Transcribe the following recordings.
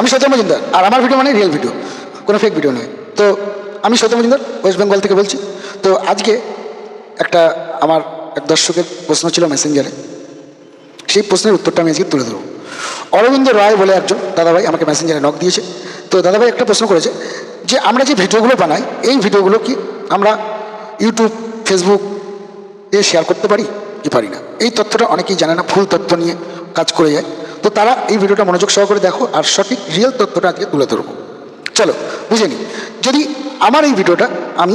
আমি সত্যম মজুমদার, আর আমার ভিডিও মানে রিয়েল ভিডিও, কোনো ফেক ভিডিও নয়। তো আমি সত্যম মজুমদার, ওয়েস্ট বেঙ্গল থেকে বলছি। তো আজকে একটা আমার এক দর্শকের প্রশ্ন ছিল মেসেঞ্জারে, সেই প্রশ্নের উত্তরটা আমি আজকে তুলে ধরবো। অরবিন্দ রায় বলে একজন দাদাভাই আমাকে মেসেঞ্জারে নক দিয়েছে। তো দাদাভাই একটা প্রশ্ন করেছে যে আমরা যে ভিডিওগুলো বানাই, এই ভিডিওগুলো কি আমরা ইউটিউব, ফেসবুক এ শেয়ার করতে পারি কি পারি না? এই তথ্যটা অনেকেই জানে না, ভুল তথ্য নিয়ে কাজ করে যায়। তো তারা এই ভিডিওটা মনোযোগ সহকারে দেখো, আর সঠিক রিয়েল তথ্যটা আজকে তুলে ধরবো। চলো বুঝে নিই। যদি আমার এই ভিডিওটা আমি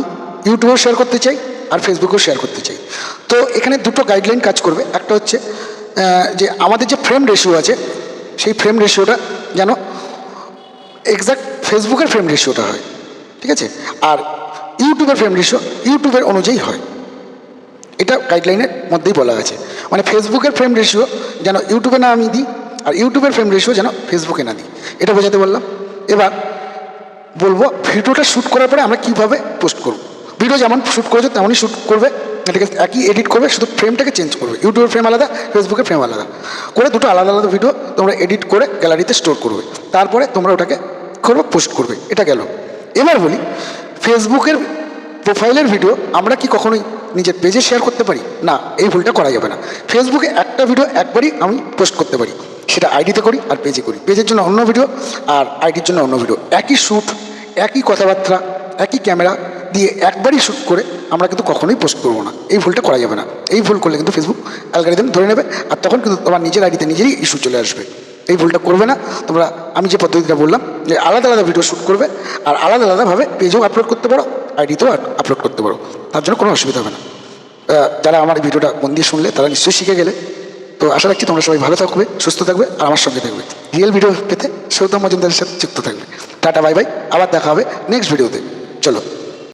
ইউটিউবেও শেয়ার করতে চাই আর ফেসবুকেও শেয়ার করতে চাই, তো এখানে দুটো গাইডলাইন কাজ করবে। একটা হচ্ছে যে আমাদের যে ফ্রেম রেশিও আছে, সেই ফ্রেম রেশিওটা যেন এক্স্যাক্ট ফেসবুকের ফ্রেম রেশিওটা হয়, ঠিক আছে? আর ইউটিউবের ফ্রেম রেশিও ইউটিউবের অনুযায়ী হয়। এটা গাইডলাইনের মধ্যেই বলা আছে। মানে ফেসবুকের ফ্রেম রেশিও যেন ইউটিউবে না আমি দিই, আর ইউটিউবের ফ্রেম রেশিও যেন ফেসবুকে না দিই, এটা বোঝাতে বললাম। এবার বলবো ভিডিওটা শ্যুট করার পরে আমরা কীভাবে পোস্ট করব। ভিডিও যেমন শ্যুট করেছো তেমনই শ্যুট করবে, এটাকে একই এডিট করবে, শুধু ফ্রেমটাকে চেঞ্জ করবে। ইউটিউবের ফ্রেম আলাদা, ফেসবুকের ফ্রেম আলাদা করে দুটো আলাদা আলাদা ভিডিও তোমরা এডিট করে গ্যালারিতে স্টোর করবে। তারপরে তোমরা ওটাকে করবে, পোস্ট করবে। এটা গেল। এবার বলি, ফেসবুকের প্রোফাইলের ভিডিও আমরা কি কখনোই নিজের পেজে শেয়ার করতে পারি? না, এই ভুলটা করা যাবে না। ফেসবুকে একটা ভিডিও একবারই আমি পোস্ট করতে পারি, সেটা আইডিতে করি আর পেজে করি। পেজের জন্য অন্য ভিডিও আর আইডির জন্য অন্য ভিডিও। একই শ্যুট, একই কথাবার্তা, একই ক্যামেরা দিয়ে একবারই শ্যুট করে আমরা কিন্তু কখনোই পোস্ট করবো না। এই ভুলটা করা যাবে না। এই ভুল করলে কিন্তু ফেসবুক অ্যালগরিদম ধরে নেবে, আর তখন কিন্তু তোমার নিজের আইডিতে নিজেরই ইস্যু চলে আসবে। এই ভুলটা করবে না তোমরা। আমি যে পদ্ধতিটা বললাম, যে আলাদা আলাদা ভিডিও শ্যুট করবে আর আলাদা আলাদাভাবে পেজেও আপলোড করতে পারো, আইডিতেও আপলোড করতে পারো, তার জন্য কোনো অসুবিধা হবে না। যারা আমার ভিডিওটা মন দিয়ে শুনলে তারা নিশ্চয়ই শিখে গেলে। তো আশা রাখছি তোমরা সবাই ভালো থাকবে, সুস্থ থাকবে, আর আমার সঙ্গে থাকবে। রিয়েল ভিডিও পেতে সৌতম মজুমদারের সাথে যুক্ত থাকবে। টাটা, বাই বাই, আবার দেখা হবে নেক্সট ভিডিওতে। চলো।